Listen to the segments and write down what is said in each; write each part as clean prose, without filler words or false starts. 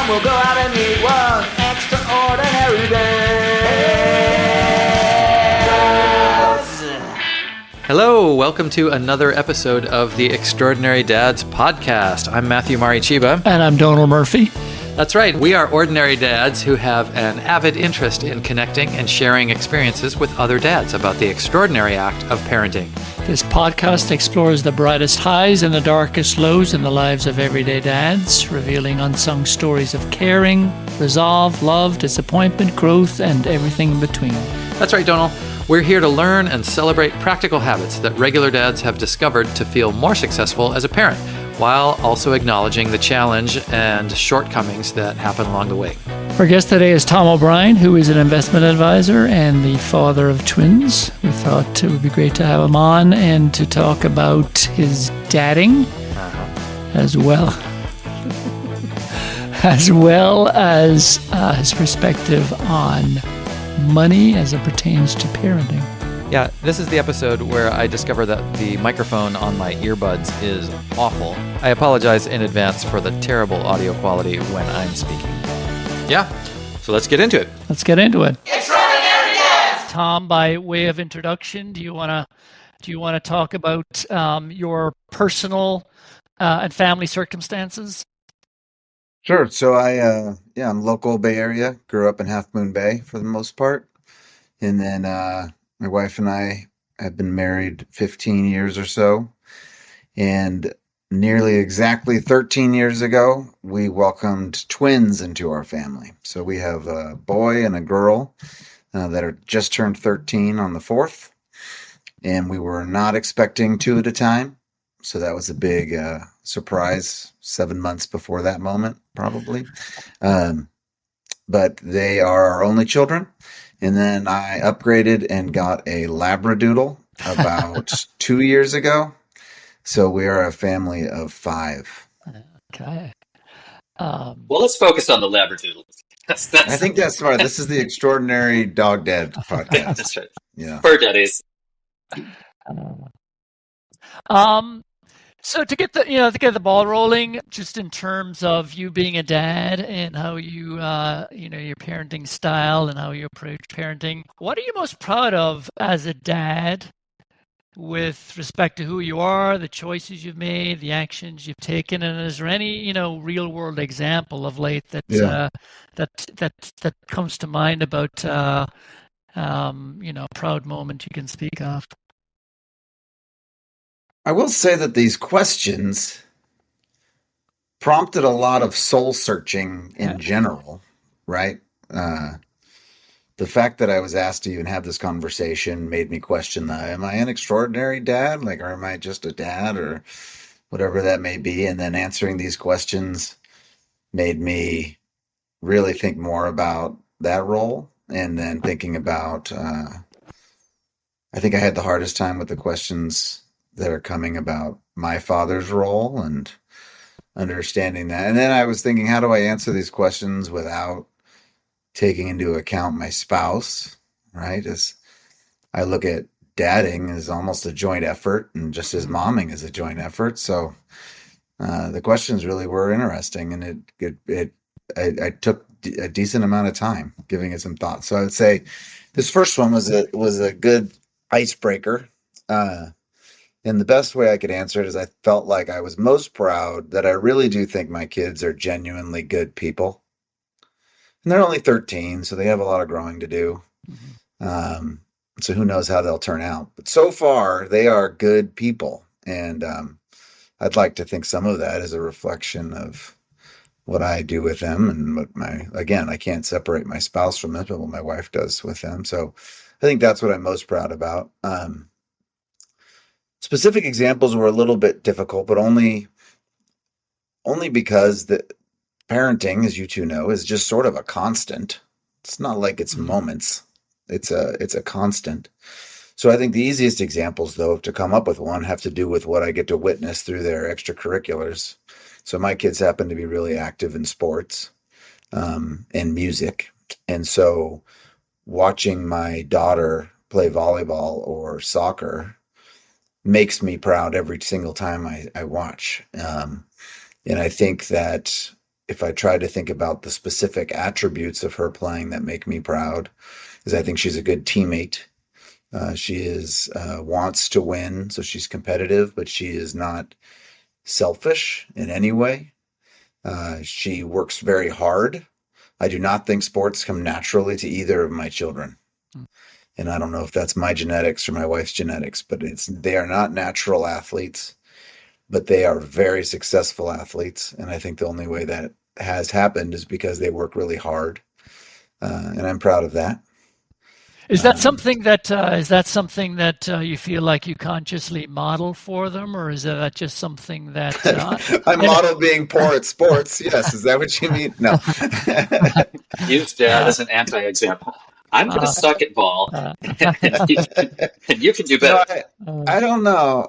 and we'll go out and meet one extraordinary dads. Hello, welcome to another episode of the Extraordinary Dads podcast. I'm Matthew Marichiba. And I'm Donald Murphy. That's right. We are ordinary dads who have an avid interest in connecting and sharing experiences with other dads about the extraordinary act of parenting. This podcast explores the brightest highs and the darkest lows in the lives of everyday dads, revealing unsung stories of caring, resolve, love, disappointment, growth, and everything in between. That's right, Donald. We're here to learn and celebrate practical habits that regular dads have discovered to feel more successful as a parent, while also acknowledging the challenge and shortcomings that happen along the way. Our guest today is Tom O'Brien, who is an investment advisor and the father of twins. We thought it would be great to have him on and to talk about his dadding as well as his perspective on money as it pertains to parenting. Yeah, this is the episode where I discover that the microphone on my earbuds is awful. I apologize in advance for the terrible audio quality when I'm speaking. Yeah, so let's get into it. Extraordinary dads! Tom, by way of introduction, do you want to talk about your personal and family circumstances? Sure. So I'm local Bay Area. Grew up in Half Moon Bay for the most part, and then my wife and I have been married 15 years or so, and nearly exactly 13 years ago, we welcomed twins into our family. So we have a boy and a girl that are just turned 13 on the 4th, and we were not expecting two at a time. So that was a big surprise 7 months before that moment, probably. But they are our only children. And then I upgraded and got a Labradoodle about 2 years ago. So we are a family of 5. Okay. Well, let's focus on the Labradoodle. I think that's smart. This is the Extraordinary Dog Dad podcast. That's right. Yeah. Fur daddies. So to get the ball rolling, just in terms of you being a dad and how you your parenting style and how you approach parenting, what are you most proud of as a dad with respect to who you are, the choices you've made, the actions you've taken, and is there any real world example of late that that comes to mind about a proud moment you can speak of? I will say that these questions prompted a lot of soul searching in general, right? The fact that I was asked to even have this conversation made me question am I an extraordinary dad? Or am I just a dad or whatever that may be? And then answering these questions made me really think more about that role. And then thinking about, I think I had the hardest time with the questions that are coming about my father's role and understanding that. And then I was thinking, how do I answer these questions without taking into account my spouse, right? As I look at dadding as almost a joint effort and just as momming is a joint effort. So the questions really were interesting, and I took a decent amount of time giving it some thought. So I would say this first one was a good icebreaker. And the best way I could answer it is I felt like I was most proud that I really do think my kids are genuinely good people. And they're only 13, so they have a lot of growing to do. So who knows how they'll turn out. But so far, they are good people. And I'd like to think some of that is a reflection of what I do with them and what I can't separate my spouse from it, but what my wife does with them. So I think that's what I'm most proud about. Specific examples were a little bit difficult, but only because the parenting, as you two know, is just sort of a constant. It's not like it's moments. It's a constant. So I think the easiest examples, though, to come up with one have to do with what I get to witness through their extracurriculars. So my kids happen to be really active in sports and music. And so watching my daughter play volleyball or soccer makes me proud every single time I watch. And I think that if I try to think about the specific attributes of her playing that make me proud, is I think she's a good teammate. She is wants to win, so she's competitive, but she is not selfish in any way. She works very hard. I do not think sports come naturally to either of my children. And I don't know if that's my genetics or my wife's genetics, but they are not natural athletes, but they are very successful athletes. And I think the only way that has happened is because they work really hard. And I'm proud of that. Is that something that you feel like you consciously model for them, or is that just something that I model being poor at sports? Yes, is that what you mean? No. Use dad as an anti-example. I'm going to suck at ball, and you can do better. No, I don't know.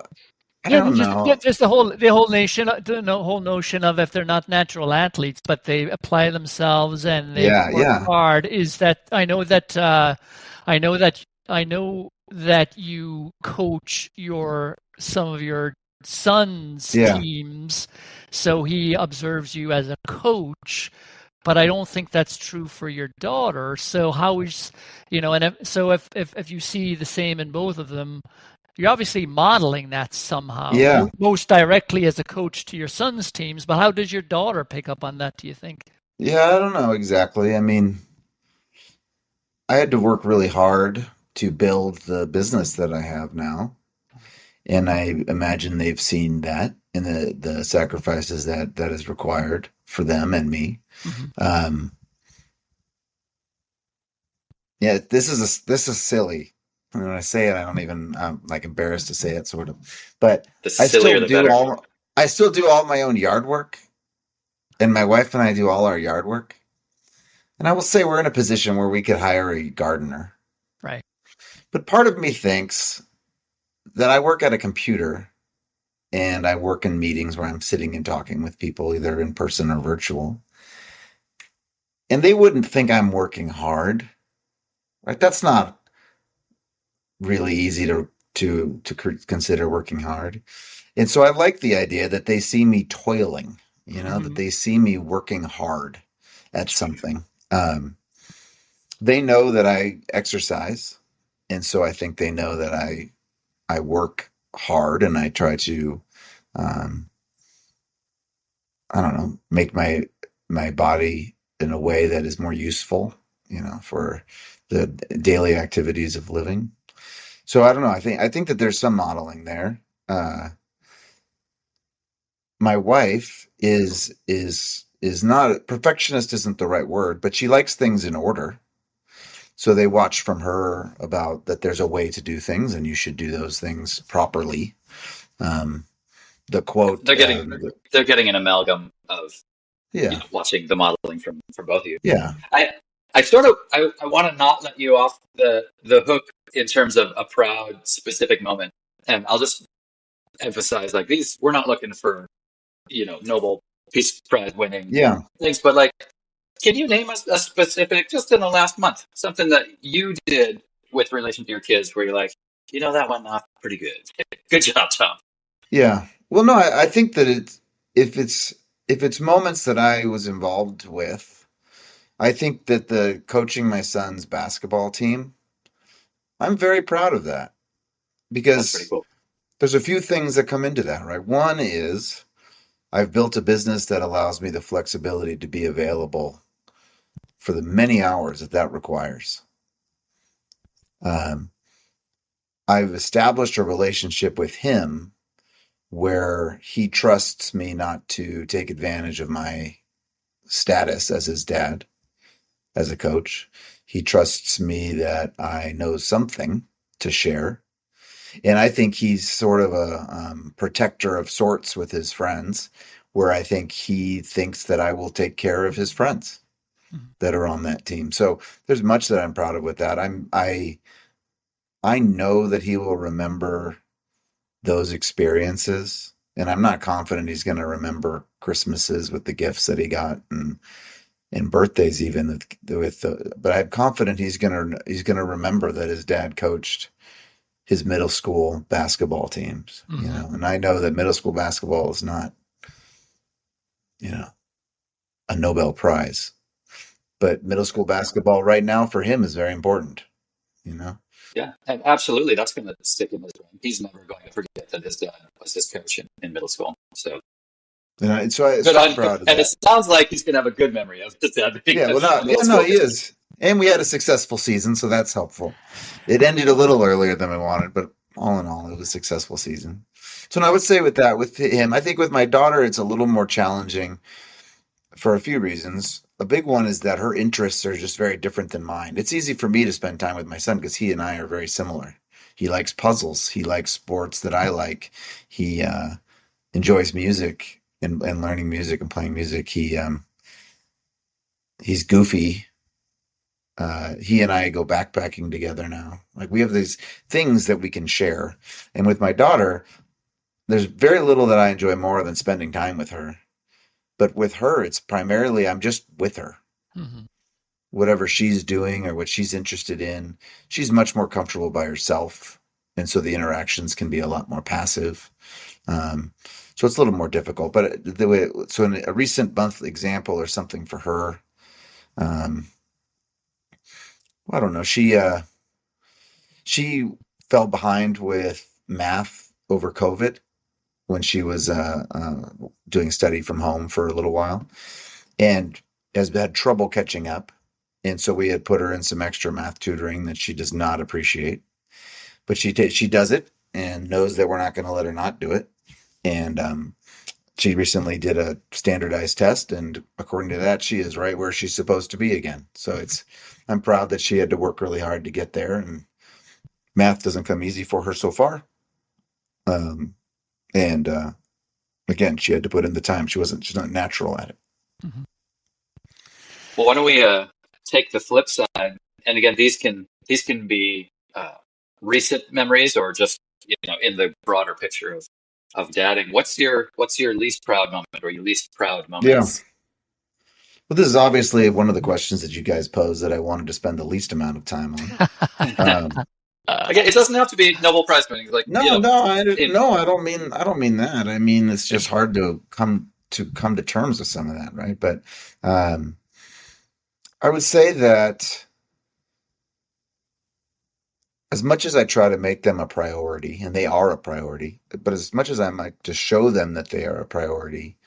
I don't know. Just the whole notion of if they're not natural athletes, but they apply themselves and they work hard. Is that I know that you coach some of your son's teams, so he observes you as a coach. But I don't think that's true for your daughter. So how is, so if you see the same in both of them, you're obviously modeling that somehow. Yeah. Most directly as a coach to your son's teams, but how does your daughter pick up on that, do you think? Yeah, I don't know exactly. I mean, I had to work really hard to build the business that I have now. And I imagine they've seen that in the sacrifices that is required for them and me. Mm-hmm. Yeah, this is silly. When I say it, I'm like embarrassed to say it, sort of. But I still do all my own yard work, and my wife and I do all our yard work. And I will say we're in a position where we could hire a gardener. Right. But part of me thinks that I work at a computer and I work in meetings where I'm sitting and talking with people, either in person or virtual. And they wouldn't think I'm working hard. Right? That's not really easy to consider working hard. And so I like the idea that they see me toiling, that they see me working hard at something. They know that I exercise. And so I think they know that I work hard and I try to, I don't know, make my body in a way that is more useful, for the daily activities of living. So I don't know. I think that there's some modeling there. My wife is not perfectionist isn't the right word, but she likes things in order. So they watch from her about that there's a way to do things and you should do those things properly. The quote they're getting an amalgam of watching the modeling from both of you. Yeah. I want to not let you off the hook in terms of a proud specific moment. And I'll just emphasize we're not looking for, Nobel Peace Prize winning things, but can you name a specific, just in the last month, something that you did with relation to your kids where you're like, that went off pretty good. Good job, Tom. Yeah. Well, no, I think that if it's moments that I was involved with, I think that the coaching my son's basketball team, I'm very proud of that because that's pretty cool. There's a few things that come into that, right? One is I've built a business that allows me the flexibility to be available for the many hours that requires. I've established a relationship with him where he trusts me not to take advantage of my status as his dad, as a coach. He trusts me that I know something to share. And I think he's sort of a protector of sorts with his friends, where I think he thinks that I will take care of his friends that are on that team. So there's much that I'm proud of with that. I know that he will remember those experiences, and I'm not confident he's going to remember Christmases with the gifts that he got and birthdays even but I'm confident he's going to remember that his dad coached his middle school basketball teams, and I know that middle school basketball is not, a Nobel Prize. But middle school basketball right now for him is very important, you know? Yeah, and absolutely, that's going to stick in his brain. He's never going to forget that his dad was his coach in middle school. So good So I'm on him. proud of And it that. sounds like he's going to have a good memory of his dad being Yeah, well, a no, middle no, school he coach. is. And we had a successful season, so that's helpful. It ended a little earlier than we wanted, but all in all, it was a successful season. So I would say with that, with him, I think with my daughter, it's a little more challenging for a few reasons. A big one is that her interests are just very different than mine. It's easy for me to spend time with my son because he and I are very similar. He likes puzzles. He likes sports that I like. He enjoys music and learning music and playing music. He's goofy. He and I go backpacking together now. Like we have these things that we can share. And with my daughter, there's very little that I enjoy more than spending time with her. But with her, it's primarily I'm just with her. Mm-hmm. Whatever she's doing or what she's interested in, she's much more comfortable by herself. And so the interactions can be a lot more passive. Um, so it's a little more difficult. But the way, so in a recent month example or something for her, um, well, I don't know. She fell behind with math over COVID when she was doing study from home for a little while and has had trouble catching up. And so we had put her in some extra math tutoring that she does not appreciate, but she does it and knows that we're not going to let her not do it. And she recently did a standardized test, and according to that, she is right where she's supposed to be again. So I'm proud that she had to work really hard to get there, and math doesn't come easy for her so far. Um, and again, she had to put in the time. She's not natural at it. Mm-hmm. Well, why don't we take the flip side? And again, these can be recent memories or just in the broader picture of dadding. What's your least proud moment or your least proud Yeah. moments? Well, this is obviously one of the questions that you guys posed that I wanted to spend the least amount of time on. Um, Again, it doesn't have to be Nobel Prize winning. Like no, no, in no, I don't mean that. I mean it's just hard to come to terms with some of that, right? But um, I would say that as much as I try to make them a priority, and they are a priority, but as much as I like to show them that they are a priority,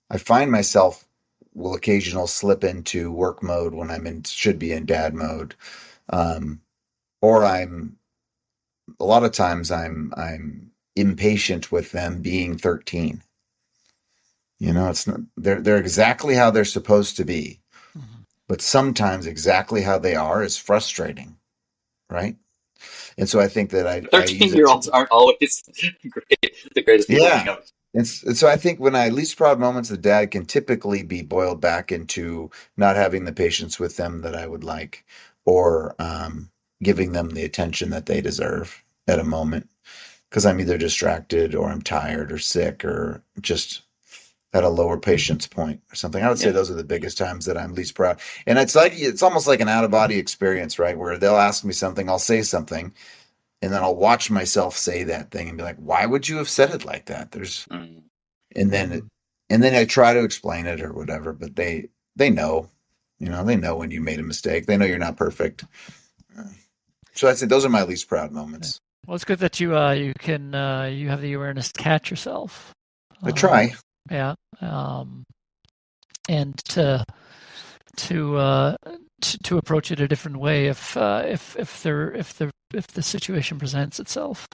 I find myself will occasionally slip into work mode when should be in dad mode, um, or a lot of times I'm impatient with them being 13. You know, it's not they're exactly how they're supposed to be, Mm-hmm. but sometimes exactly how they are is frustrating, right? And so I think that I use it. 13-year-olds aren't always the greatest people I Yeah. know. And so I think when I least proud moments of dad can typically be boiled back into not having the patience with them that I would like, or giving them the attention that they deserve at a moment because I'm either distracted or I'm tired or sick or just at a lower patience point or something. I would say Yeah. those are the biggest times that I'm least proud. And it's almost like an out of body experience, right? Where they'll ask me something, I'll say something, and then I'll watch myself say that thing and be like, why would you have said it like that? Mm. And then Mm-hmm. and then I try to explain it or whatever, but they know, they know when you made a mistake. They know you're not perfect. So I'd say those are my least proud Yeah. moments. Well, it's good that you have the awareness to catch yourself. I Uh, try. yeah, and to uh, to approach it a different way if the situation presents itself.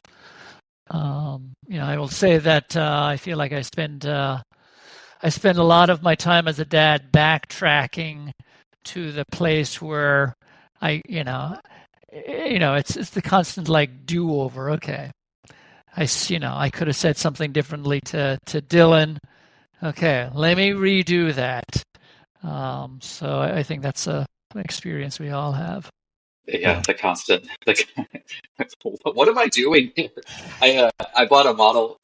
I will say that I feel like I spend a lot of my time as a dad backtracking to the place where I it's the constant like do over. Okay, I could have said something differently to Dylan. Okay, let me redo that. So I think that's an experience we all have. Yeah, Yeah. the constant. What am I doing here? I bought a model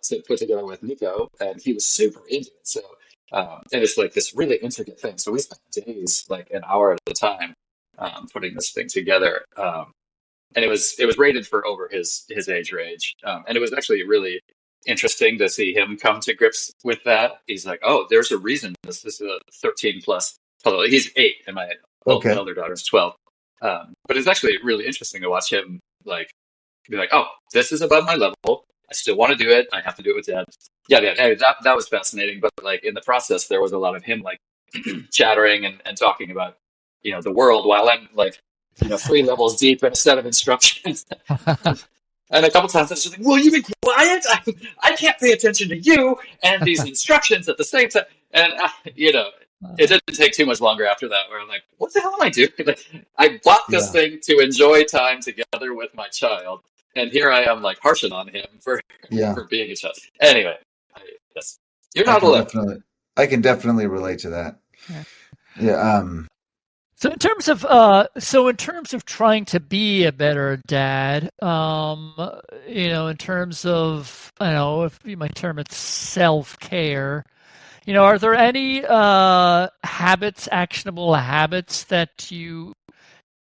to put together with Nico, and he was super into it. So and it's like this really intricate thing. So we spent days, like an hour at a time, putting this thing together. And it was rated for over his age range, and it was actually really interesting to see him come to grips with that. He's like, oh, there's a reason this is a 13 plus puzzle. He's 8 and my Okay. elder daughter's 12. But it's actually really interesting to watch him like be like, oh, this is above my level. I still want to do it. I have to do it with dad. Yeah. Hey, that was fascinating. But like in the process, there was a lot of him like chattering and talking about, the world while I'm like, 3 levels deep in a set of instructions. And a couple times I was just like, will you be quiet? I can't pay attention to you and these instructions at the same time. And, it didn't take too much longer after that where I'm like, what the hell am I doing? Like, I bought this Yeah. thing to enjoy time together with my child. And here I am like harshing on him for, Yeah. for being a child. Anyway, yes, you're I not can alone. definitely relate to that. Yeah. Yeah. So in terms of trying to be a better dad, in terms of, I don't know if you might term it self-care, are there any habits, actionable habits that you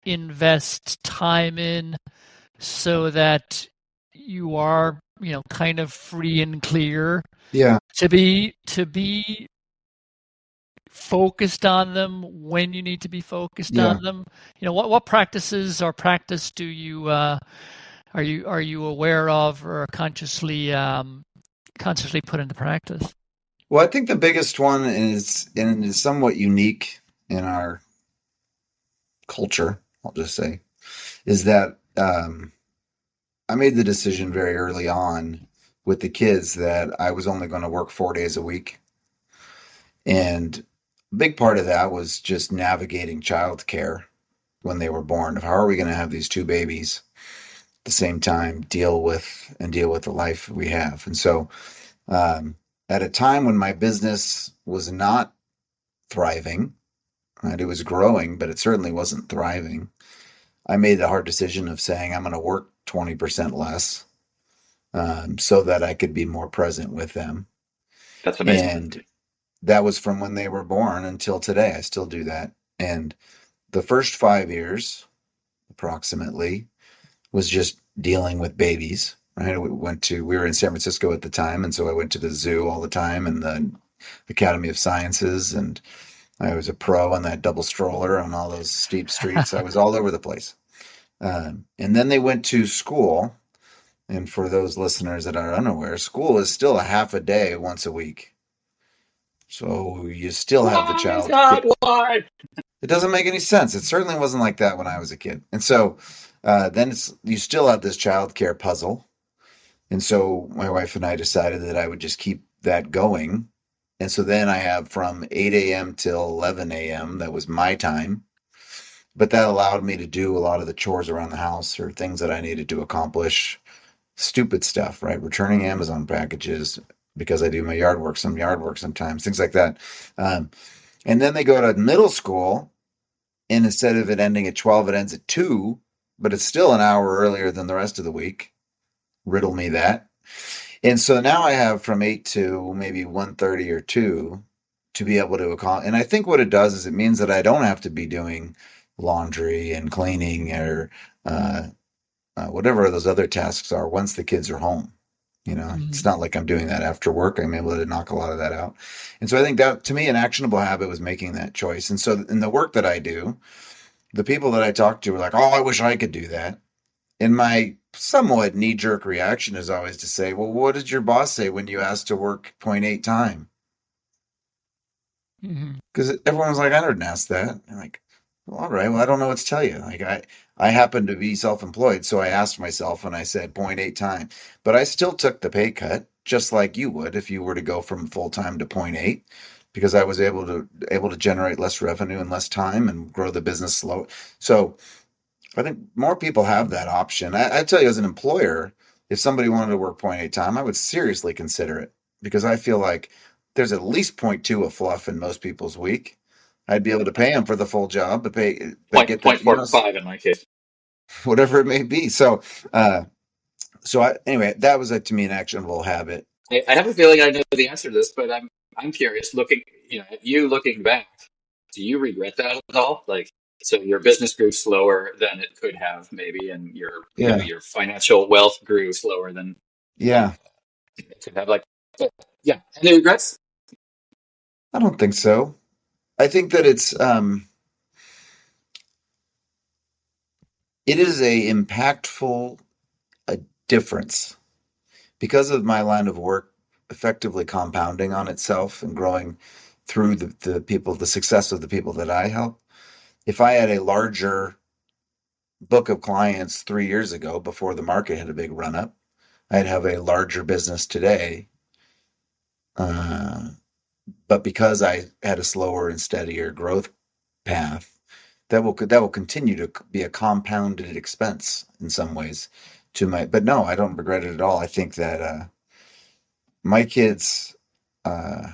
invest time in so that you are, kind of free and clear Yeah. to be focused on them when you need to be focused Yeah. on them? What practices or practice do you are you aware of or consciously put into practice? Well, I think the biggest one is somewhat unique in our culture, I'll just say, is that I made the decision very early on with the kids that I was only going to work 4 days a week. And a big part of that was just navigating childcare when they were born. Of how are we going to have these two babies at the same time deal with the life we have? And so, at a time when my business was not thriving, right, it was growing, but it certainly wasn't thriving. I made the hard decision of saying I'm going to work 20% less, so that I could be more present with them. That's amazing. And that was from when they were born until today. I still do that. And the first 5 years, approximately, was just dealing with babies. Right? We were in San Francisco at the time, and so I went to the zoo all the time and the Academy of Sciences, and I was a pro on that double stroller on all those steep streets. I was all over the place. And then they went to school. And for those listeners that are unaware, school is still a half a day once a week. So you still have the Why, child. God, why? It doesn't make any sense. It certainly wasn't like that when I was a kid. And so then you still have this child care puzzle. And so my wife and I decided that I would just keep that going. And so then I have from 8 a.m. till 11 a.m. That was my time. But that allowed me to do a lot of the chores around the house or things that I needed to accomplish. Stupid stuff, right? Returning Amazon packages because I do my yard work sometimes, things like that. And then they go to middle school, and instead of it ending at 12, it ends at 2, but it's still an hour earlier than the rest of the week. Riddle me that. And so now I have from 8 to maybe 1:30 or 2 to be able to accomplish. And I think what it does is it means that I don't have to be doing laundry and cleaning or whatever those other tasks are once the kids are home. It's not like I'm doing that after work. I'm able to knock a lot of that out. And so I think that to me, an actionable habit was making that choice. And so in the work that I do, the people that I talk to are like, oh, I wish I could do that. And my somewhat knee jerk reaction is always to say, well, what did your boss say when you asked to work point 0.8 time? Mhm. Because everyone was like, I didn't ask that. I'm like, well, all right, well, I don't know what to tell you. Like I happen to be self-employed, so I asked myself and I said point 0.8 time. But I still took the pay cut, just like you would if you were to go from full time to point 0.8, because I was able to generate less revenue and less time and grow the business slow. So I think more people have that option. I tell you, as an employer, if somebody wanted to work point 0.8 time, I would seriously consider it because I feel like there's at least point 0.2 of fluff in most people's week. I'd be able to pay them for the full job, but Point get point that, four five in my case. whatever it may be. Uh, anyway, that was to me an actionable habit. I have a feeling I know the answer to this, but I'm curious. Looking back, do you regret that at all? Like, so your business grew slower than it could have, maybe, and your Yeah, your financial wealth grew slower than. yeah. It could have like, but yeah. Any regrets? I don't think so. I think that it is a impactful difference because of my line of work effectively compounding on itself and growing through the success of the people that I help. If I had a larger book of clients 3 years ago before the market had a big run up, I'd have a larger business today. Uh, but because I had a slower and steadier growth path, that will continue to be a compounded expense in some ways to my. But no, I don't regret it at all. I think that my kids uh,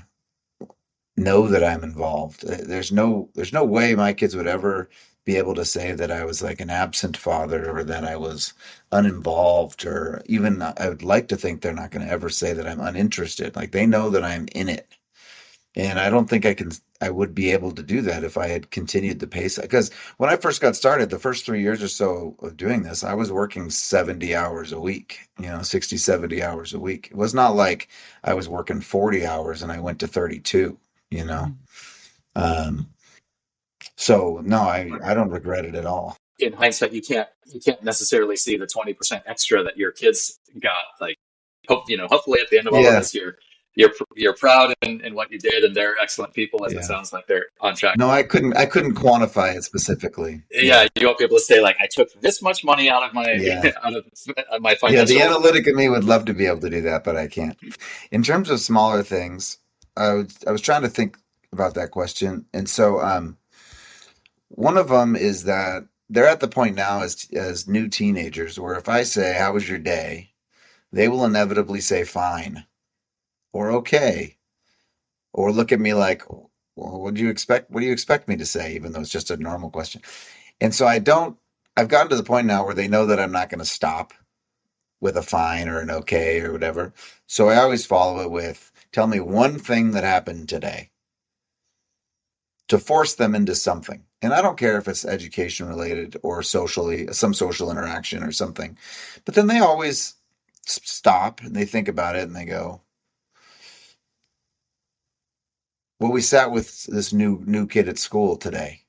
know that I'm involved. There's no way my kids would ever be able to say that I was like an absent father or that I was uninvolved or even I would like to think they're not going to ever say that I'm uninterested. Like they know that I'm in it. And I don't think I would be able to do that if I had continued the pace. Because when I first got started, the first 3 years or so of doing this, I was working 70 hours a week, 60, 70 hours a week. It was not like I was working 40 hours and I went to 32, you know? Mm. Um, so no, I don't regret it at all. In hindsight, you can't necessarily see the 20% extra that your kids got. Like, hopefully at the end of all of Yeah. this, you're proud in what you did, and they're excellent people, as it Yeah. sounds like they're on track. No, I couldn't quantify it specifically. Yeah, Yeah. you won't be able to say like I took this much money out of my Yeah. out of my Yeah. The financial. analytic in me would love to be able to do that, but I can't. In terms of smaller things, I was trying to think about that question, and so one of them is that they're at the point now as new teenagers where if I say, "How was your day?" they will inevitably say fine or okay or look at me like, "Well, what do you expect? What do you expect me to say?" Even though it's just a normal question. And so I don't. I've gotten to the point now where they know that I'm not going to stop with a fine or an okay or whatever. So I always follow it with, "Tell me one thing that happened today," to force them into something. And I don't care if it's education related or socially, some social interaction or something. But then they always stop and they think about it and they go, "Well, we sat with this new kid at school today."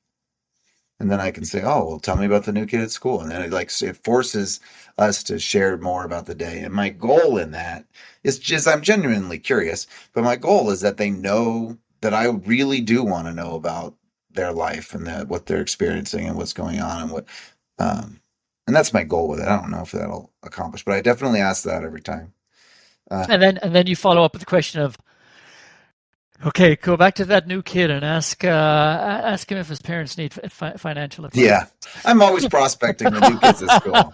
And then I can say, "Oh, well, tell me about the new kid at school." And then it forces us to share more about the day. And my goal in that is just I'm genuinely curious, but my goal is that they know that I really do want to know about their life and what they're experiencing and what's going on um, and that's my goal with it. I don't know if that'll accomplish, but I definitely ask that every time. Uh, And then you follow up with the question of, okay, go back to that new kid and ask him if his parents need financial yeah, advice. I'm always prospecting the new kids at school.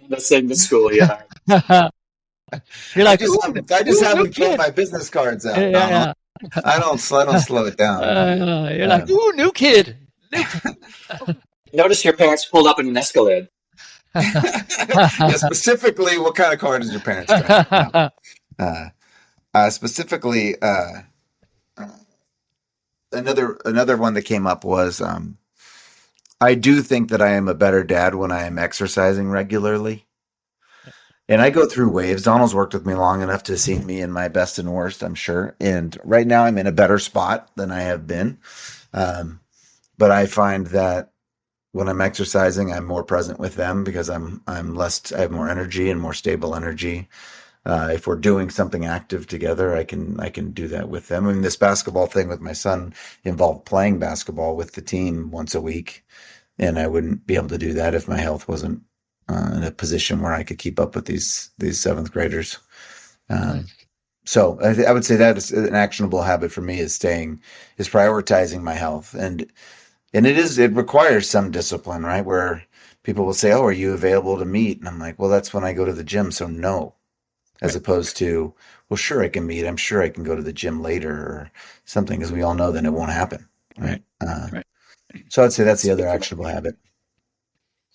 The same with school, yeah. You're I like, just ooh, haven't I just ooh, new haven't thrown kid. my business cards out, Donald. Yeah, I don't slow it down. you're like, Um, ooh, new kid, new kid. Notice your parents pulled up in an Escalade. yeah, specifically, what kind of car does your parents drive? No. Uh, specifically, another one that came up was I do think that I am a better dad when I am exercising regularly. And I go through waves. Donald's worked with me long enough to see me in my best and worst, I'm sure. And right now I'm in a better spot than I have been. Um, but I find that when I'm exercising, I'm more present with them because I'm less. I have more energy and more stable energy. If we're doing something active together, I can do that with them. I mean, this basketball thing with my son involved playing basketball with the team once a week, and I wouldn't be able to do that if my health wasn't in a position where I could keep up with these seventh graders. Um, Nice. so I would say that is an actionable habit for me is prioritizing my health and it requires some discipline, right? Where people will say, "Oh, are you available to meet?" And I'm like, "Well, that's when I go to the gym, so no." As Right, opposed to, "Well, sure I can meet. I'm sure I can go to the gym later or something," because we all know that it won't happen, right, right? right. So I'd say that's the So other actionable habit.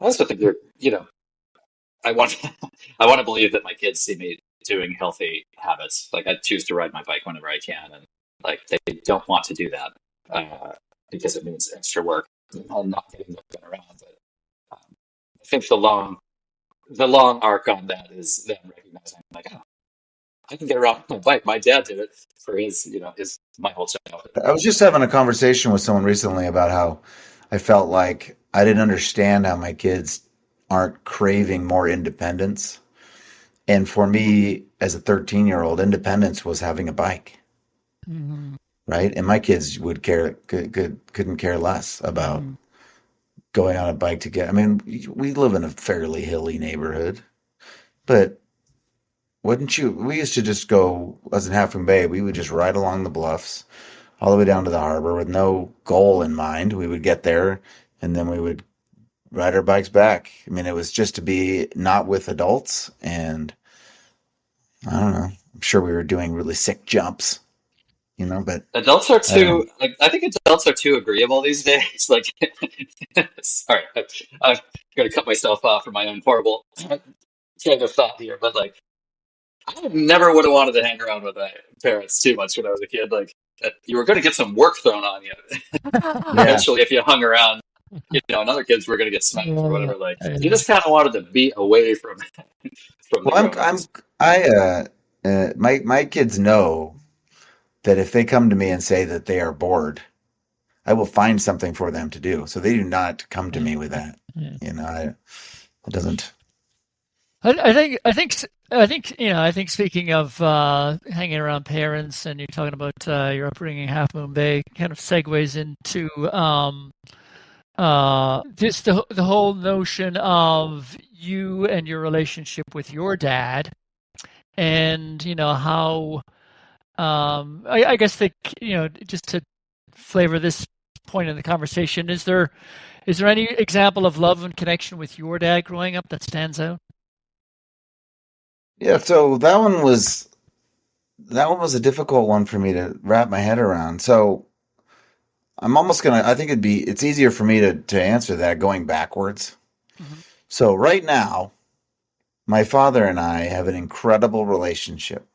I also think I want I want to believe that my kids see me doing healthy habits. Like I choose to ride my bike whenever I can, and like they don't want to do that because it means extra work. I'm not getting them done around, but I think the long arc on that is them recognizing like, oh, I can get around my bike. My dad did it for my whole childhood. I was just having a conversation with someone recently about how I felt like I didn't understand how my kids aren't craving more independence. And for me, as a 13-year-old, independence was having a bike, Mm-hmm. right? And my kids couldn't care less about Mm-hmm. going on a bike to get. I mean, we live in a fairly hilly neighborhood, but wouldn't you? We used to just go, as in Half Moon Bay, we would just ride along the bluffs all the way down to the harbor with no goal in mind. We would get there and then we would ride our bikes back. I mean, it was just to be not with adults. And I don't know. I'm sure we were doing really sick jumps, but Adults are I don't know. too, I think adults are too agreeable these days. Like, sorry, I'm going to cut myself off from my own horrible train of thought here, but like, I never would have wanted to hang around with my parents too much when I was a kid. Like, you were going to get some work thrown on you Yeah. eventually if you hung around. And other kids were going to get spanked or Yeah, whatever. Like, you yeah. just kind of wanted to be away from the Well, grown-ups. my kids know that if they come to me and say that they are bored, I will find something for them to do. So they do not come to me with that. Yeah. It doesn't. I think speaking of hanging around parents, and you're talking about your upbringing, Half Moon Bay, kind of segues into just the whole notion of you and your relationship with your dad, and how I guess just to flavor this point in the conversation, is there any example of love and connection with your dad growing up that stands out? Yeah, so that one was a difficult one for me to wrap my head around. So I think it's easier for me to answer that going backwards. Hmm. So right now, my father and I have an incredible relationship.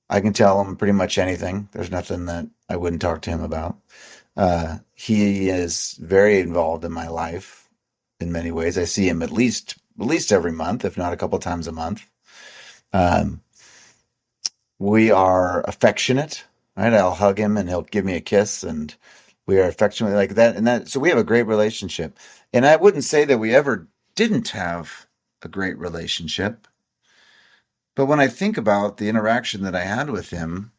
I can tell him pretty much anything. There's nothing that I wouldn't talk to him about. He is very involved in my life in many ways. I see him at least every month, if not a couple times a month. Um, we are affectionate, right? I'll hug him and he'll give me a kiss, and we are affectionate like that. And that, so we have a great relationship. And I wouldn't say that we ever didn't have a great relationship. But when I think about the interaction that I had with him,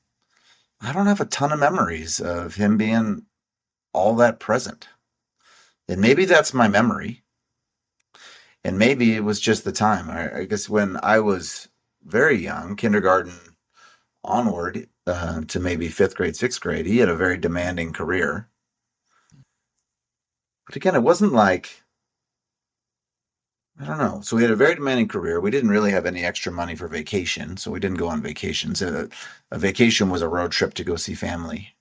I don't have a ton of memories of him being all that present. And maybe that's my memory. And maybe it was just the time. I guess when I was very young, kindergarten onward to maybe fifth grade, sixth grade, he had a very demanding career. But again, it wasn't like, I don't know. So we had a very demanding career. We didn't really have any extra money for vacation. So we didn't go on vacations. A vacation was a road trip to go see family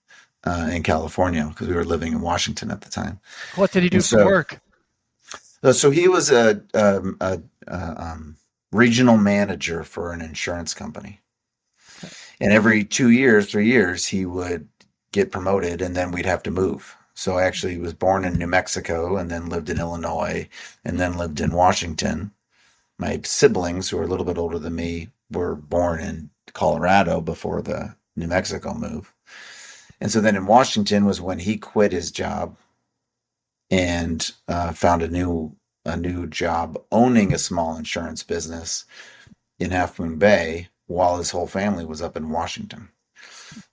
in California because we were living in Washington at the time. What did he And do for so, work? so he was a regional manager for an insurance company. And every 2 years, 3 years, he would get promoted and then we'd have to move. So I actually was born in New Mexico and then lived in Illinois and then lived in Washington. My siblings, who are a little bit older than me, were born in Colorado before the New Mexico move. And so then in Washington was when he quit his job and found a new job owning a small insurance business in Half Moon Bay while his whole family was up in Washington.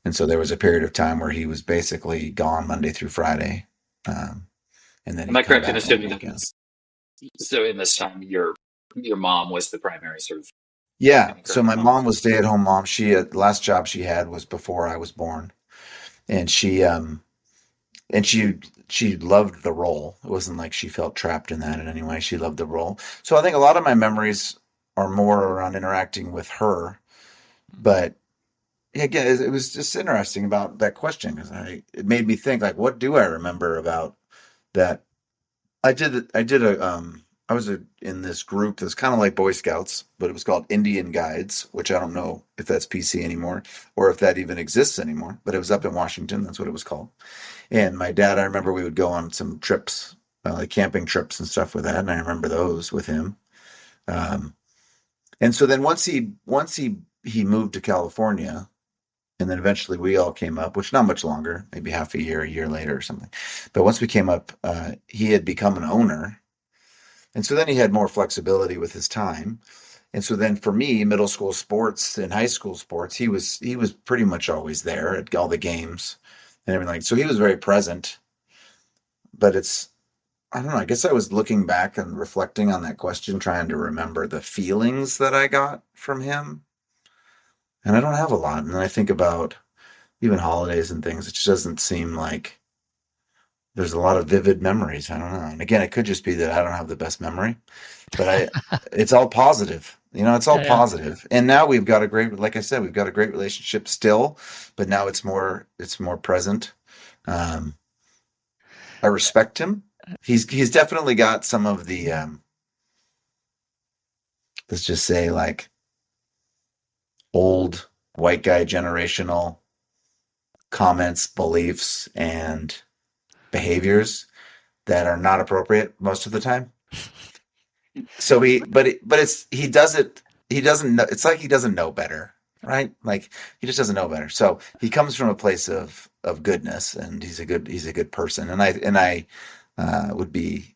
And so there was a period of time where he was basically gone Monday through Friday, um, and then Am I he'd come correct in back on the assuming that weekends. so in this time your mom was the primary sort of Yeah. taking care So of the my home? mom was stay-at-home mom. The last job she had was before I was born, and she loved the role. It wasn't like she felt trapped in that in any way. She loved the role. So I think a lot of my memories are more around interacting with her. But yeah, again, it was just interesting about that question because it made me think like, what do I remember about that? I was in this group that's kind of like Boy Scouts, but it was called Indian Guides, which I don't know if that's PC anymore or if that even exists anymore, but it was up in Washington. That's what it was called. And my dad, I remember we would go on some trips, like camping trips and stuff with that. And I remember those with him. Um, and so then once he he moved to California, and then eventually we all came up, which not much longer, maybe half a year later or something. But once we came up, he had become an owner, and so then he had more flexibility with his time. And so then for me, middle school sports and high school sports, he was pretty much always there at all the games and everything. So he was very present. But it's I don't know. I guess I was looking back and reflecting on that question, trying to remember the feelings that I got from him. And I don't have a lot. And then I think about even holidays and things. It just doesn't seem like there's a lot of vivid memories. I don't know. And again, it could just be that I don't have the best memory, but it's all positive. It's all Yeah, yeah. positive. And now we've got a great, like I said, we've got a great relationship still, but now it's more present. Um, I respect him. He's definitely got some of the, let's just say like old white guy generational comments, beliefs, and behaviors that are not appropriate most of the time. So he does it. He doesn't know. It's like he doesn't know better, right? Like he just doesn't know better. So he comes from a place of goodness, and he's a good person. I would be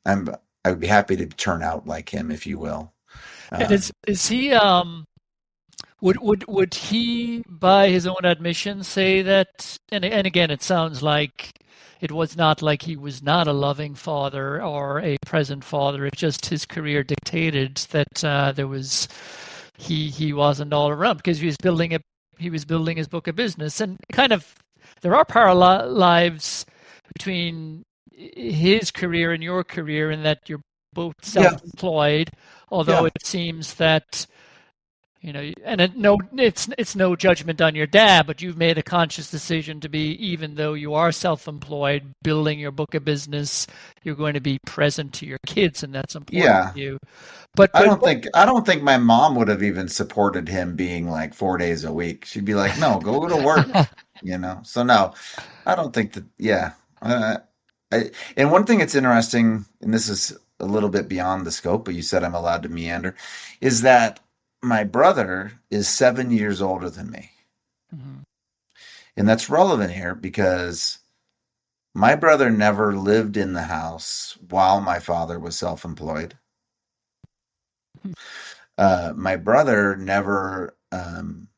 happy to turn out like him, if you will. And is he would he, by his own admission, say that? And again, it sounds like it was not like he was not a loving father or a present father. It's just his career dictated that there was he wasn't all around because he was building his book of business, and kind of there are parallel lives between his career and your career in that you're both Yeah, self-employed, although yeah, it seems that and it's no judgment on your dad, but you've made a conscious decision to be, even though you are self-employed, building your book of business, you're going to be present to your kids, and that's important yeah. to you. But I but don't think I don't think my mom would have even supported him being like 4 days a week. She'd be like, "No, go to work," So no, I don't think that. Yeah, and one thing that's interesting, and this is a little bit beyond the scope, but you said I'm allowed to meander, is that my brother is 7 years older than me, Mhm. and that's relevant here because my brother never lived in the house while my father was self-employed. My brother never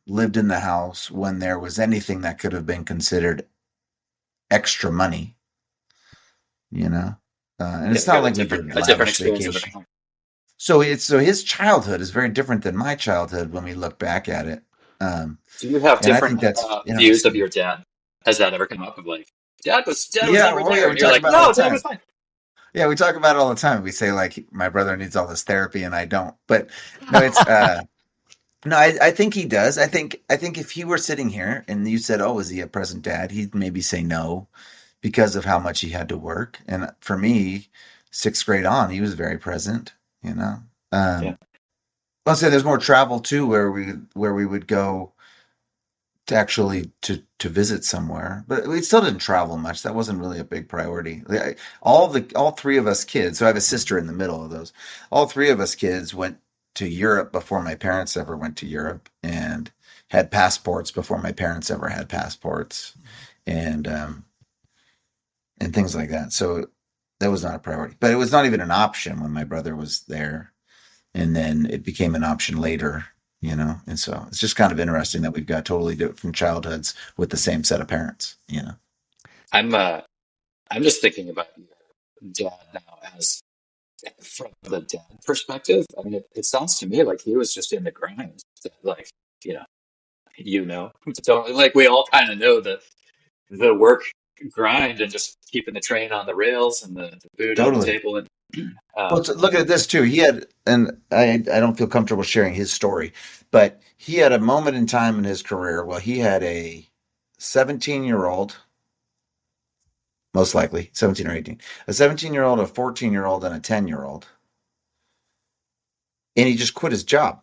lived in the house when there was anything that could have been considered extra money, you know. And Yeah, it's we not have like we did a different lavish experience of the vacation. family. So his childhood is very different than my childhood when we look back at it, um, Do you have and I different think that's views of interesting. your dad? Has that ever come up of like, dad was Yeah, never well, yeah, there, we and you're talk like, about it all no, the dad was time. fine. Yeah, we talk about it all the time. We say like my brother needs all this therapy and I don't. But no, it's no, I think he does. I think if he were sitting here and you said, "Oh, is he a present dad?" He'd maybe say no because of how much he had to work. And for me, sixth grade on, he was very present. You know, Yeah. um, I'll say there's more travel too, where we would go to actually to visit somewhere, but we still didn't travel much. That wasn't really a big priority. All three of us kids. So I have a sister in the middle of those. All three of us kids went to Europe before my parents ever went to Europe, and had passports before my parents ever had passports, and and things like that. So that was not a priority, but it was not even an option when my brother was there, and then it became an option later. And so it's just kind of interesting that we've got totally different childhoods with the same set of parents. I'm uh I'm just thinking about your dad now as from the dad perspective. I mean, it sounds to me like he was just in the grind. Like, you know, so like we all kind of know the work grind and just keeping the train on the rails and the food on the Totally. table and Well, um, look at this too. He had, and I don't feel comfortable sharing his story, but he had a moment in time in his career where he had a 17-year-old, most likely 17 or 18, a 17-year-old, a 14-year-old, and a 10-year-old, and he just quit his job.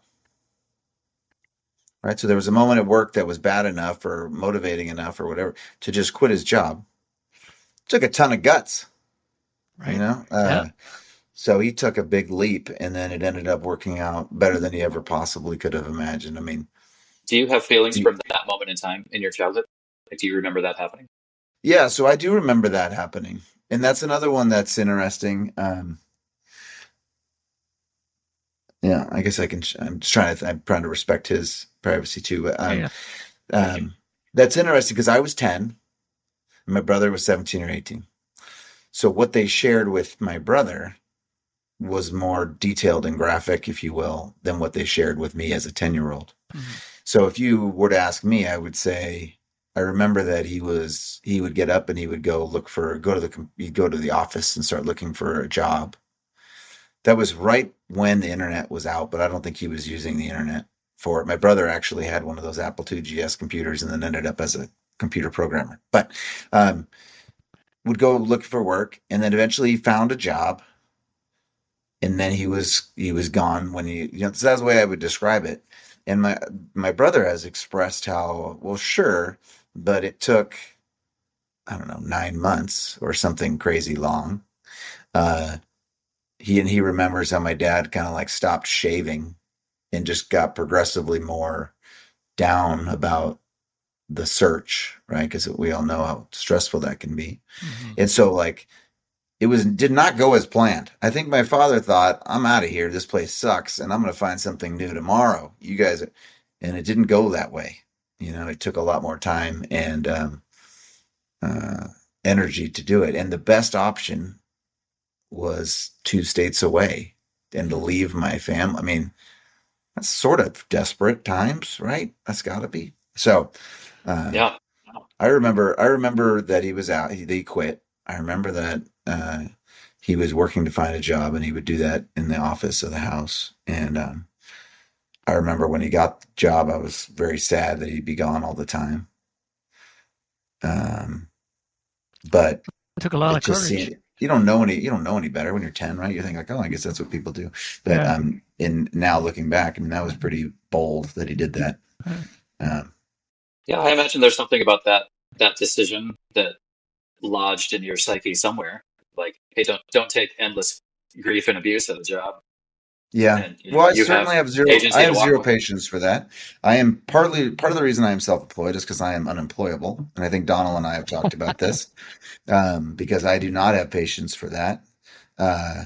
Right. So there was a moment at work that was bad enough or motivating enough or whatever to just quit his job. Took a ton of guts, you Right. know. Yeah. So he took a big leap, and then it ended up working out better than he ever possibly could have imagined. I mean, Do you have feelings from that moment in time in your childhood? Like, do you remember that happening? Yeah, so I do remember that happening. And that's another one that's interesting. Yeah, I guess I can. I'm just I'm trying to respect his privacy too. But Yeah. that's interesting because I was 10, and my brother was 17 or 18. So what they shared with my brother was more detailed and graphic, if you will, than what they shared with me as a 10-year-old. Mhm. So if you were to ask me, I would say I remember that he would get up and he would he'd go to the office and start looking for a job. That was right when the internet was out, but I don't think he was using the internet for it. My brother actually had one of those Apple II GS computers and then ended up as a computer programmer. But um, would go look for work and then eventually found a job, and then he was gone when so that's the way I would describe it. And my brother has expressed how, well, sure, but it took, I don't know, 9 months or something crazy long. Uh, he remembers how my dad kind of like stopped shaving and just got progressively more down about the search, right? Because we all know how stressful that can be. Mhm. And so like did not go as planned. I think my father thought, I'm out of here. This place sucks, and I'm going to find something new tomorrow. You guys, and it didn't go that way. It took a lot more time and uh, energy to do it. And the best option was 2 states away and to leave my family. I mean, that's sort of desperate times, right? That's got to be. So, uh, Yeah. I remember that he was out. He quit. I remember that he was working to find a job, and he would do that in the office of the house. And I remember when he got the job, I was very sad that he'd be gone all the time. Um, but It took a lot it of just courage. seemed you don't know any better when you're 10, right? You think like, oh, I guess that's what people do. But Yeah. in now looking back, I mean, that was pretty bold that he did that. Uh, Um, Yeah, I imagine there's something about that decision that lodged in your psyche somewhere. Like, hey, don't take endless grief and abuse at a job, Yeah. and Well, I you have certainly have zero. I agency to have walk zero away. patience for that. I am part of the reason I am self-employed is because I am unemployable, and I think Donald and I have talked about this. Because I do not have patience for that. Uh,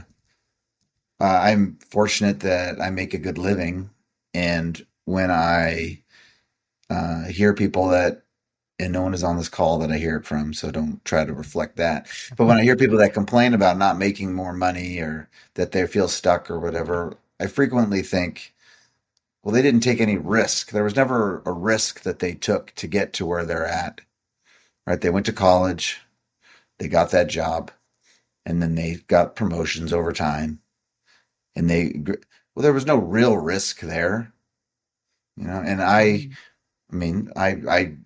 I'm fortunate that I make a good living, and when I hear people that, and no one is on this call that I hear it from, so don't try to reflect that. But when I hear people that complain about not making more money or that they feel stuck or whatever, I frequently think, well, they didn't take any risk. There was never a risk that they took to get to where they're at, right? They went to college, they got that job, and then they got promotions over time. And well, there was no real risk there, And mhm. I mean, I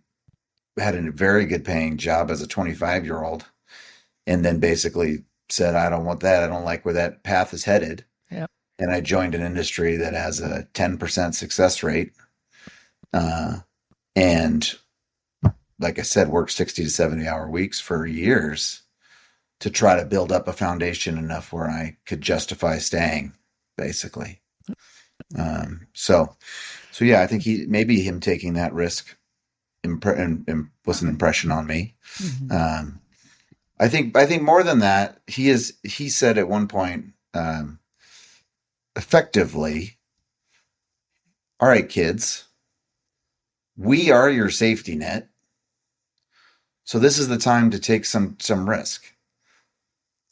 had a very good paying job as a 25-year-old, and then basically said, I don't want that. I don't like where that path is headed. Yeah. And I joined an industry that has a 10% success rate. Uh, and like I said, worked 60 to 70-hour weeks for years to try to build up a foundation enough where I could justify staying, basically. So, yeah, I think maybe him taking that risk was an impression on me. Mhm. Um, I think more than that, he said at one point, effectively, all right, kids, we are your safety net. So this is the time to take some risk,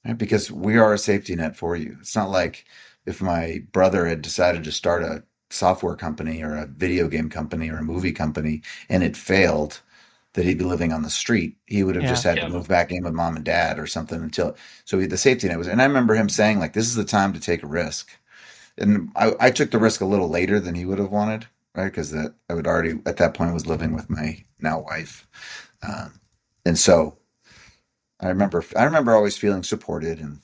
right? Because we are a safety net for you. It's not like if my brother had decided to start a software company or a video game company or a movie company and it failed, that he'd be living on the street. He would have just Yeah. had to move back in with mom and dad or something until. So the safety net was. And I remember him saying like, "This is the time to take a risk." And I took the risk a little later than he would have wanted, right? Because that I would already at that point was living with my now wife, um, and so I remember always feeling supported, and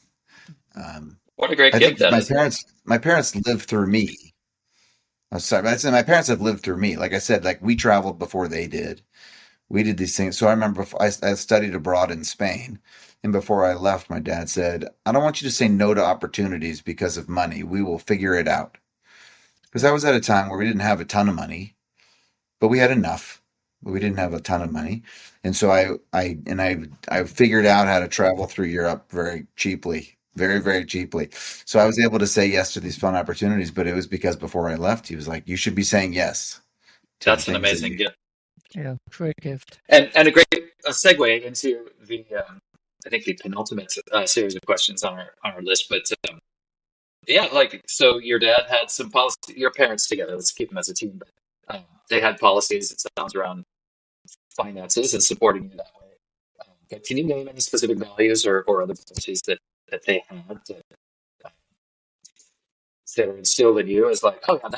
um, What a great I gift think that my is. parents my parents lived through me. I'm sorry, but I said my parents have lived through me. Like I said, like we traveled before they did. We did these things. So I remember I studied abroad in Spain. And before I left, my dad said, I don't want you to say no to opportunities because of money. We will figure it out. Because I was at a time where we didn't have a ton of money. but we had enough. But we didn't have a ton of money, and so I figured out how to travel through Europe very cheaply, very cheaply. So I was able to say yes to these fun opportunities. But it was because before I left, he was like, "You should be saying yes to the That's an things that amazing you." gift. Yeah, great gift. And a great segue into the I think the penultimate series of questions on our list. But yeah, like so, your dad had some policy. Your parents together. Let's keep them as a team. But they had policies. It sounds around finances and supporting you that way. But can you name any specific values or other policies that they had that are instilled in you as like, oh yeah,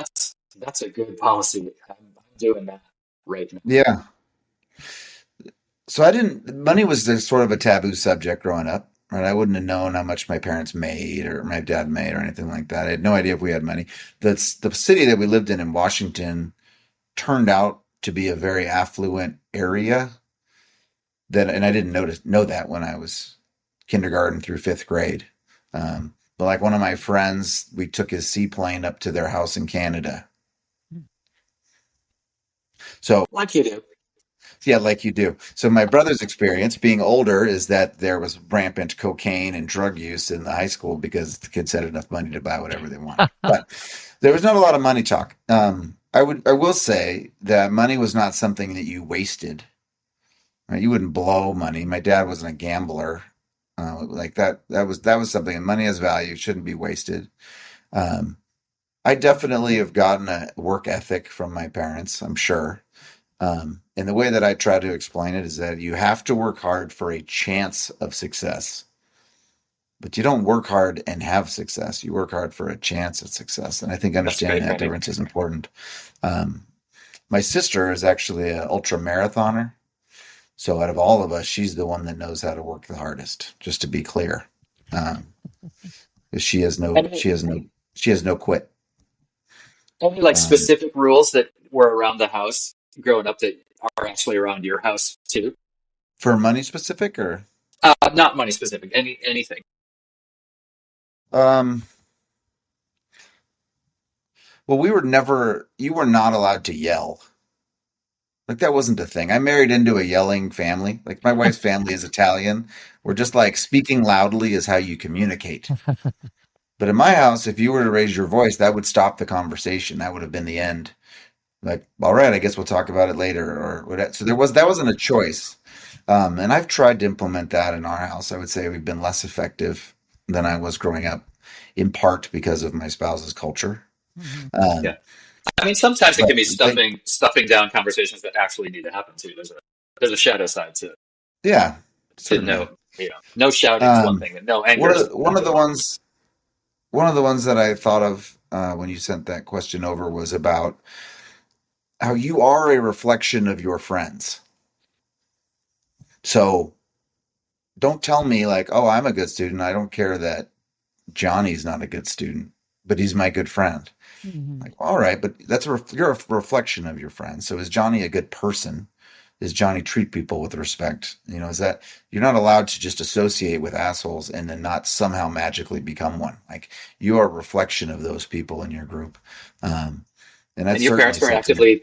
that's a good policy. I'm doing that right now. Yeah. So I didn't. Money was the, sort of a taboo subject growing up. Right, I wouldn't have known how much my parents made or my dad made or anything like that. I had no idea if we had money. The city that we lived in Washington turned out to be a very affluent area that, and I didn't know that when I was kindergarten through fifth grade. But like one of my friends, we took his seaplane up to their house in Canada. So Like you do. yeah, like you do. So my brother's experience being older is that there was rampant cocaine and drug use in the high school because the kids had enough money to buy whatever they wanted. But there was not a lot of money talk. I will say that money was not something that you wasted. Right? You wouldn't blow money. My dad wasn't a gambler. Like that was something. And money has value, shouldn't be wasted. Um, I definitely have gotten a work ethic from my parents, I'm sure. And the way that I try to explain it is that you have to work hard for a chance of success, but you don't work hard and have success. You work hard for a chance at success. And I think That's understanding great that framing. difference is important. Um, my sister is actually an ultra marathoner. So out of all of us, she's the one that knows how to work the hardest, just to be clear. Um, she has no, Any she has no, she has no quit. any like Um, specific rules that were around the house growing up that are actually around your house too? for money specific or, Not money specific. Anything. um, well, you were not allowed to yell. Like that wasn't a thing. I married into a yelling family. Like my wife's family is Italian. We're just like speaking loudly is how you communicate. But in my house, if you were to raise your voice, that would stop the conversation. That would have been the end. Like, all right, I guess we'll talk about it later, or whatever. So that wasn't a choice. And I've tried to implement that in our house. I would say we've been less effective than I was growing up, in part because of my spouse's culture. Mhm. Yeah. Um, I mean, sometimes it but can be I think, stuffing down conversations that actually need to happen too. There's a shadow side yeah, to certainly. no, no shouting is one Um, thing, and no anger is one of another the one. ones that I thought of when you sent that question over was about how you are a reflection of your friends. So don't tell me like, oh, I'm a good student. I don't care that Johnny's not a good student, but he's my good friend. Mhm. Like, all right, but you're a reflection of your friend. So is Johnny a good person? Does Johnny treat people with respect? Is that you're not allowed to just associate with assholes and then not somehow magically become one. Like you are a reflection of those people in your group. Um, and And that's your certainly parents something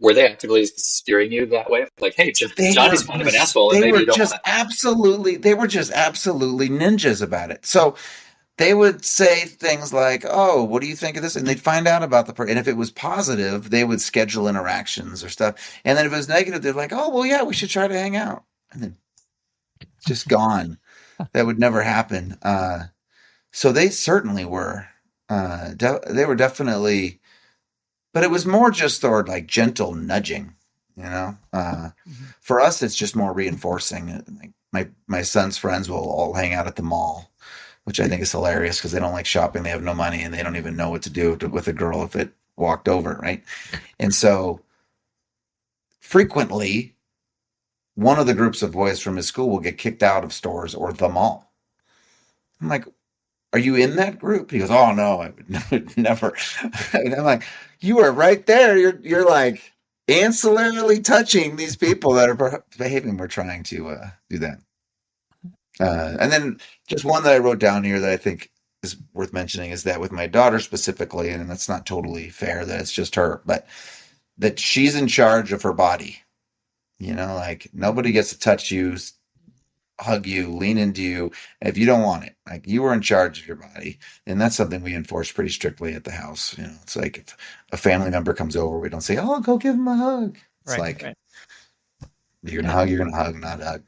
were they actively steering you that way? Like, hey, Johnny's kind of an asshole, and maybe you don't want to. they were just absolutely ninjas about it. So they would say things like, "Oh, what do you think of this?" And they'd find out about the person. And if it was positive, they would schedule interactions or stuff. And then if it was negative, they're like, "Oh, well, yeah, we should try to hang out." And then just gone. That would never happen. So they certainly were. They were definitely, but it was more just sort of like gentle nudging. You know, Mhm. for us, it's just more reinforcing. Like my son's friends will all hang out at the mall, which I think is hilarious because they don't like shopping. They have no money and they don't even know what to do with a girl if it walked over, right? And so frequently, one of the groups of boys from his school will get kicked out of stores or the mall. I'm like, are you in that group? He goes, oh no, I would never. And I'm like, you are right there. You're like ancillarily touching these people that are behaving. We're trying to do that. And then just one that I wrote down here that I think is worth mentioning is that with my daughter specifically, and that's not totally fair that it's just her, but that she's in charge of her body. Like nobody gets to touch you, hug you, lean into you if you don't want it. Like you are in charge of your body. And that's something we enforce pretty strictly at the house. It's like if a family member comes over, we don't say, "Oh, go give him a hug." It's Right. like Right. you're gonna Yeah. hug, you're gonna hug, not hug.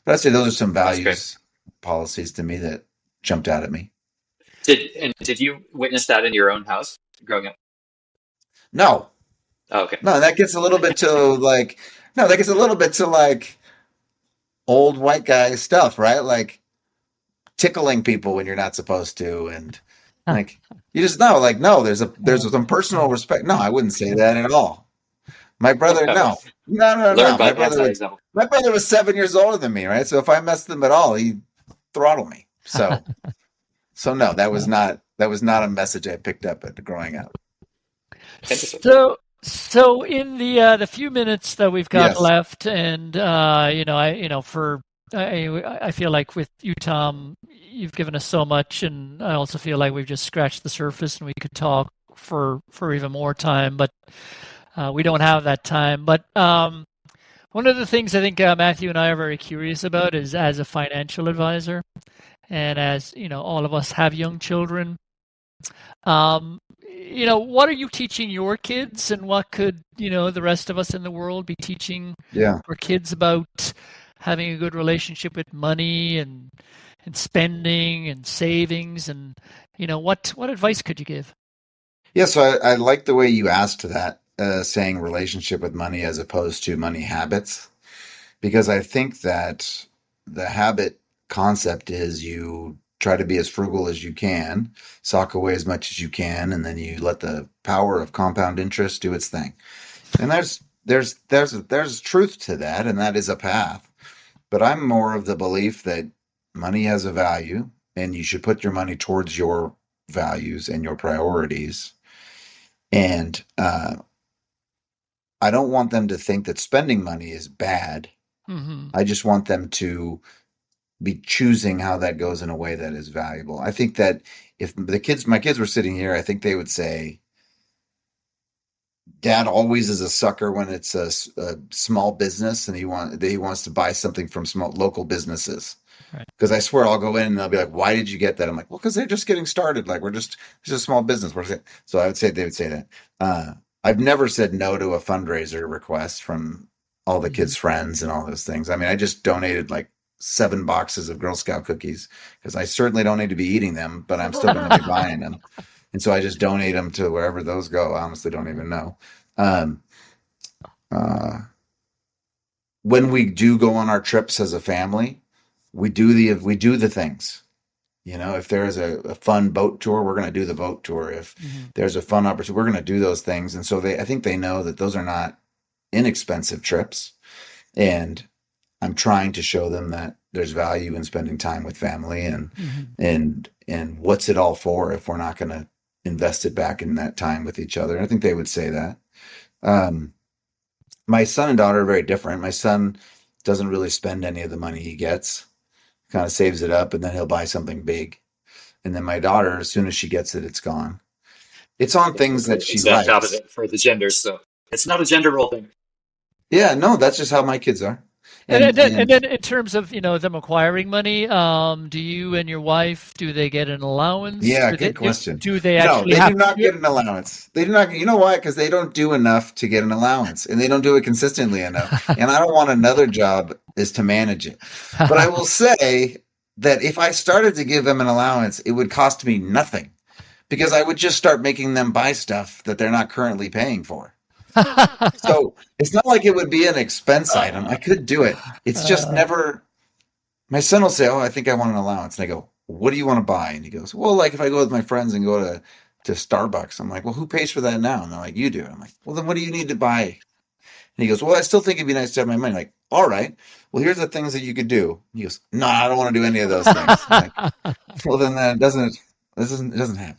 But I'd say those are some That's great. values, policies to me that jumped out at me. Did you witness that in your own house growing up? No, Oh, okay. no, that gets a little bit to like, no, that gets a little bit to like old white guy stuff, right? Like tickling people when you're not supposed to, and like you just know, like no, there's some personal respect. No, I wouldn't say that at all. My brother, Okay. no, no, no, Learn no. by anti-example. My brother was 7 years older than me, right? So if I messed him at all, he throttled me. So no, that was not a message I picked up at growing up. Interesting. So in the few minutes that we've got Yes. left, and I feel like with you, Tom, you've given us so much, and I also feel like we've just scratched the surface, and we could talk for even more time, but we don't have that time. But one of the things I think Matthew and I are very curious about is as a financial advisor, and as all of us have young children. What are you teaching your kids, and what could the rest of us in the world be teaching Yeah. our kids about having a good relationship with money and spending and savings, and what advice could you give? Yeah. So I like the way you asked that, saying relationship with money as opposed to money habits, because I think that the habit concept is you try to be as frugal as you can, sock away as much as you can, and then you let the power of compound interest do its thing. And there's truth to that, and that is a path. But I'm more of the belief that money has a value, and you should put your money towards your values and your priorities. And I don't want them to think that spending money is bad. Hmm. I just want them to be choosing how that goes in a way that is valuable. I think that if my kids were sitting here, I think they would say, Dad always is a sucker when it's a small business and he wants to buy something from small local businesses. Right. Because I swear I'll go in and they'll be like, "Why did you get that?" I'm like, "Well, because they're just getting started. Like it's just a small business." What is it? So I would say they would say that. I've never said no to a fundraiser request from all the Hmm. kids' friends and all those things. I mean, I just donated like 7 boxes of Girl Scout cookies because I certainly don't need to be eating them, but I'm still going to be buying them, and so I just donate them to wherever those go. I honestly don't even know. Um, uh, when we do go on our trips as a family, we do the things. If there's a fun boat tour, we're going to do the boat tour. If Hmm. there's a fun opportunity, we're going to do those things. And so I think they know that those are not inexpensive trips. And I'm trying to show them that there's value in spending time with family Hmm. and what's it all for if we're not going to invest it back in that time with each other. And I think they would say that. Um, my son and daughter are very different. My son doesn't really spend any of the money he gets, kind of saves it up, and then he'll buy something big. And then my daughter, as soon as she gets it, it's gone. It's on It's things the that she exact likes. opposite for the genders, so it's not a gender role thing. Yeah, no, that's just how my kids are. And, And and then, and and then in terms of them acquiring money, do you and your wife, do they get an allowance? yeah, Do they good question. do they No, actually they have do to not do get an allowance. They do not. You know why? Because they don't do enough to get an allowance, and they don't do it consistently enough. And I don't want another job is to manage it. But I will say that if I started to give them an allowance, it would cost me nothing because I would just start making them buy stuff that they're not currently paying for. it? So it's not like it would be an expense item. I could do it. It's just Uh, never. My son will say, "Oh, I think I want an allowance," and I go, "What do you want to buy?" And he goes, "Well, like if I go with my friends and go to Starbucks." I'm like, "Well, who pays for that now?" And they're like, "You do." I'm like, "Well, then what do you need to buy?" And he goes, "Well, I still think it'd be nice to have my money." I'm like, "All right. Well, here's the things that you could do." He goes, "No, I don't want to do any of those things." I'm like, "Well, then that doesn't. It doesn't happen."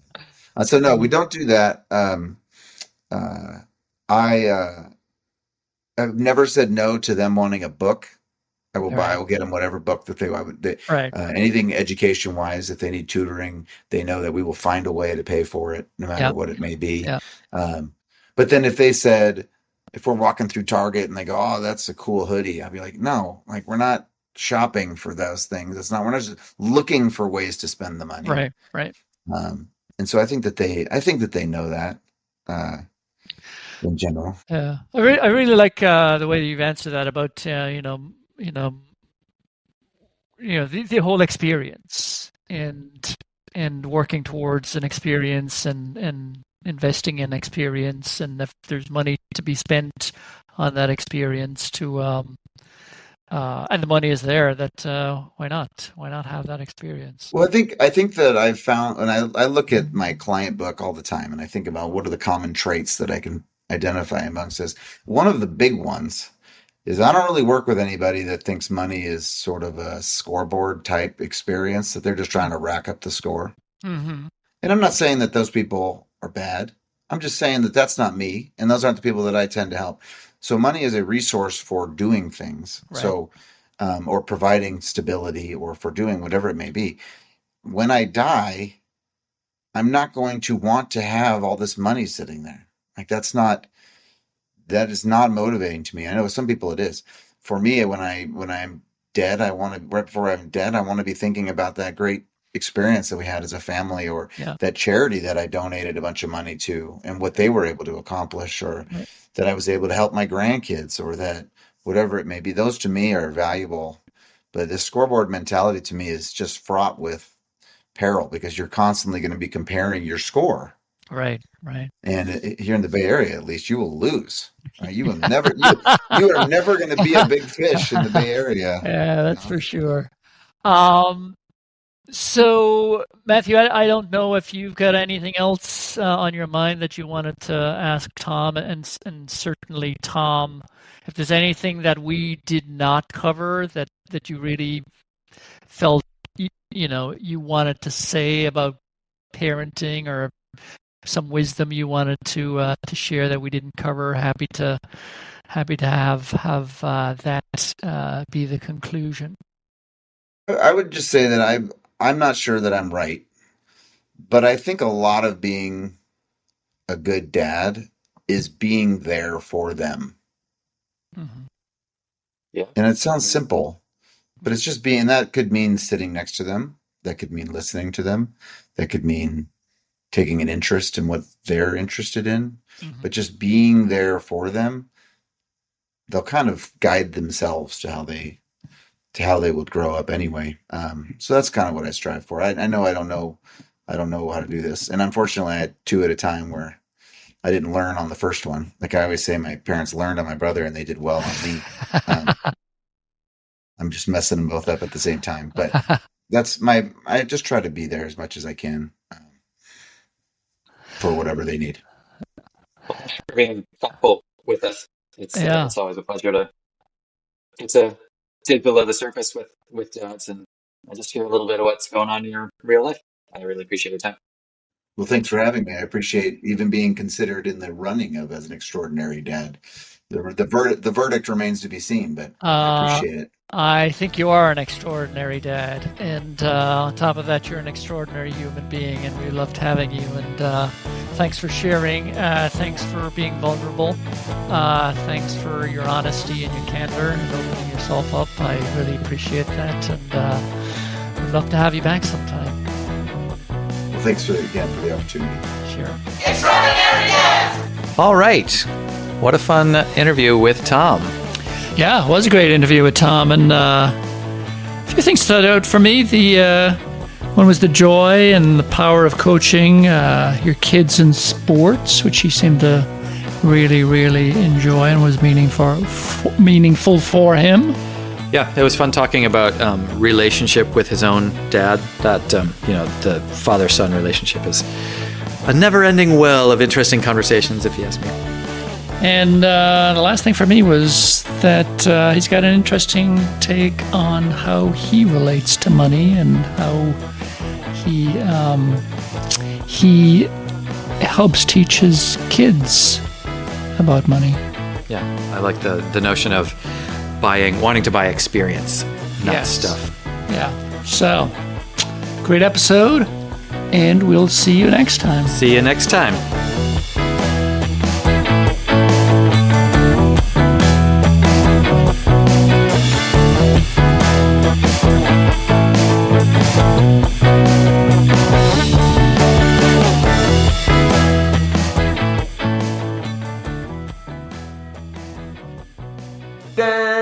So no, we don't do that. Uh, I I've never said no to them wanting a book. I right, will get them whatever book that right. anything education wise. If they need tutoring, they know that we will find a way to pay for it, no matter Yeah, what it may be. yeah. Um, But then if we're walking through Target and they go, "Oh, that's a cool hoodie," I'd be like, "No, like we're not shopping for those things. We're not just looking for ways to spend the money." Right. Right. And so I think that they know that in general. Yeah. I really like the way you've answered that about the whole experience and working towards an experience and investing in experience, and if there's money to be spent on that experience and the money is there, that why not have that experience? Well, I think that I've found, and I look at my client book all the time, and I think about what are the common traits that I can identify amongst this. One of the big ones is I don't really work with anybody that thinks money is sort of a scoreboard type experience, that they're just trying to rack up the score. Mm-hmm. And I'm not saying that those people are bad. I'm just saying that that's not me, and those aren't the people that I tend to help. So money is a resource for doing things. Right. So, or providing stability, or for doing whatever it may be. When I die, I'm not going to want to have all this money sitting there. Like that is not motivating to me. I know some people it is. For me, when I'm dead, right before I'm dead, I want to be thinking about that great experience that we had as a family, or Yeah. that charity that I donated a bunch of money to, and what they were able to accomplish, or Right. that I was able to help my grandkids, or that whatever it may be. Those to me are valuable. But this scoreboard mentality to me is just fraught with peril, because you're constantly going to be comparing your score. Right. Right. And here in the Bay Area, at least, you will lose. Right? You are never going to be a big fish in the Bay Area. Yeah, that's for sure. So, Matthew, I don't know if you've got anything else on your mind that you wanted to ask Tom, and certainly Tom, if there's anything that we did not cover that you really felt you wanted to say about parenting, or some wisdom you wanted to share that we didn't cover, happy to have that be the conclusion. I would just say that I'm not sure that I'm right, but I think a lot of being a good dad is being there for them. Mm-hmm. Yeah. And it sounds simple, but it's just being. That could mean sitting next to them. That could mean listening to them. That could mean taking an interest in what they're interested in. Mm-hmm. But just being there for them, they'll kind of guide themselves to how they would grow up anyway. So that's kind of what I strive for. I know I don't know how to do this, and unfortunately, I had two at a time where I didn't learn on the first one. Like I always say, my parents learned on my brother, and they did well on me. I'm just messing them both up at the same time. But I just try to be there as much as I can for whatever they need. Well, thanks for being thoughtful with us. It's always a pleasure to get to dig below the surface with dads and just hear a little bit of what's going on in your real life. I really appreciate your time. Well, thanks for having me. I appreciate even being considered in the running of as an extraordinary dad. The verdict remains to be seen, but I appreciate it. I think you are an extraordinary dad, and on top of that, you're an extraordinary human being, and we loved having you. And thanks for sharing. Thanks for being vulnerable. Thanks for your honesty and your candor and opening yourself up. I really appreciate that, and we'd love to have you back sometime. Well, thanks again for the opportunity. Sure. Extraordinary Dads! All right. What a fun interview with Tom. Yeah, it was a great interview with Tom, and a few things stood out for me. The one was the joy and the power of coaching your kids in sports, which he seemed to really, really enjoy and was meaningful for him. Yeah, it was fun talking about relationship with his own dad. That the father-son relationship is a never-ending well of interesting conversations, if you ask me. And the last thing for me was that he's got an interesting take on how he relates to money and how he helps teach his kids about money. Yeah, I like the notion of wanting to buy experience, not stuff. Yeah. So, great episode, and we'll see you next time. See you next time. da